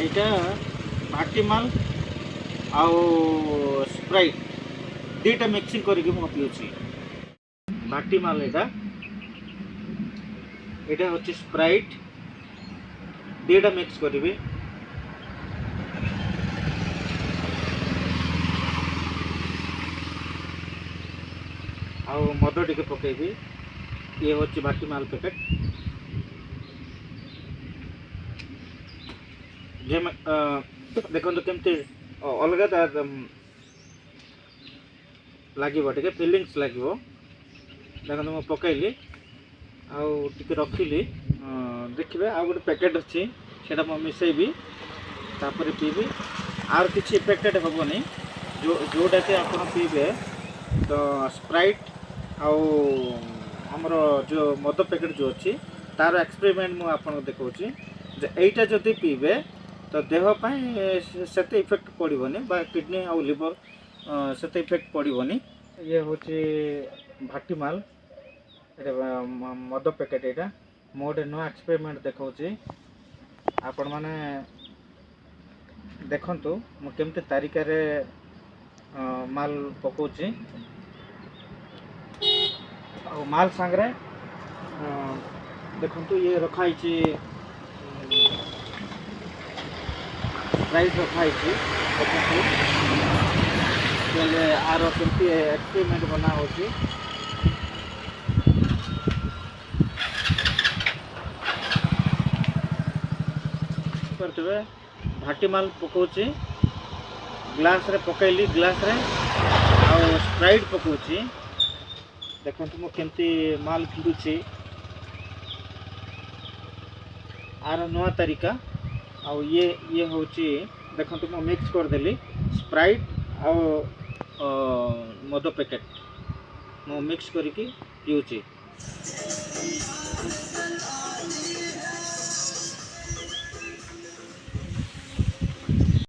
এইটা ভাଟି মাল ଆଉ ସ୍ପ୍ରାଇଟ୍ ଦୁଇଟା ମିକ୍ସିଂ କରିକି ମୁଁ ପିଉଛି। ଭାଟି ମାଲ ଏଇଟା ହେଉଛି ସ୍ପ୍ରାଇଟ୍ ଦୁଇଟା ମିକ୍ସ କରିବି। ଆଉ ମଦ ଟିକେ ପକେଇବି। ଇଏ ହେଉଛି ଭାଟି ମାଲ ପ୍ୟାକେଟ୍। ଯେ ଦେଖନ୍ତୁ କେମିତି ଅଲଗା ଲାଗିବ, ଟିକେ ଫିଲିଙ୍ଗସ୍ ଲାଗିବ। ଦେଖନ୍ତୁ ମୁଁ ପକାଇଲି ଆଉ ଟିକେ ରଖିଲି। ଦେଖିବେ ଆଉ ଗୋଟେ ପ୍ୟାକେଟ୍ ଅଛି, ସେଇଟା ମୁଁ ମିଶାଇବି, ତାପରେ ପିଇବି। ଆଉ କିଛି ଇଫେକ୍ଟେଡ୍ ହେବନି। ଯେଉଁଟାକି ଆପଣ ପିଇବେ ତ ସ୍ପ୍ରାଇଟ୍ ଆଉ ଆମର ଯେଉଁ ମଦ ପ୍ୟାକେଟ୍ ଯେଉଁ ଅଛି ତାର ଏକ୍ସପେରିମେଣ୍ଟ ମୁଁ ଆପଣଙ୍କୁ ଦେଖାଉଛି ଯେ ଏଇଟା ଯଦି ପିଇବେ ତ ଦେହ ପାଇଁ ସେତେ ଇଫେକ୍ଟ ପଡ଼ିବନି, ବା କିଡ଼ନୀ ଆଉ ଲିଭର ସେତେ ଇଫେକ୍ଟ ପଡ଼ିବନି। ଇଏ ହେଉଛି ଭାଟି ମାଲ, ଏଇଟା ମଦ ପ୍ୟାକେଟ୍। ଏଇଟା ମୁଁ ଗୋଟେ ନୂଆ ଏକ୍ସପେରିମେଣ୍ଟ ଦେଖାଉଛି। ଆପଣମାନେ ଦେଖନ୍ତୁ ମୁଁ କେମିତି ତାରିକାରେ ମାଲ ପକାଉଛି। ଆଉ ମାଲ ସାଙ୍ଗରେ ଦେଖନ୍ତୁ ଇଏ ରଖା ହେଇଛି, ପ୍ରାଇସ୍ ରଖା ହେଇଛି। ଦେଖନ୍ତୁ ହେଲେ ଆର କେମିତି ଏକ୍ସପେରିମେଣ୍ଟ ବନା ହେଉଛି। କରିଥିବେ ଭାଟି ମାଲ ପକାଉଛି, ଗ୍ଲାସରେ ପକାଇଲି, ଗ୍ଲାସରେ ଆଉ ସ୍ପ୍ରାଇଟ୍ ପକାଉଛି। ଦେଖନ୍ତୁ ମୁଁ କେମିତି ମାଲ ଫିରୁଛି। ଆର ନୂଆ ତାରିକା। ଆଉ ଇଏ ହେଉଛି ଦେଖନ୍ତୁ ମୁଁ ମିକ୍ସ କରିଦେଲି ସ୍ପ୍ରାଇଟ୍ ଆଉ ମଦ ପ୍ୟାକେଟ୍ ମୁଁ ମିକ୍ସ କରିକି ପିଉଛି।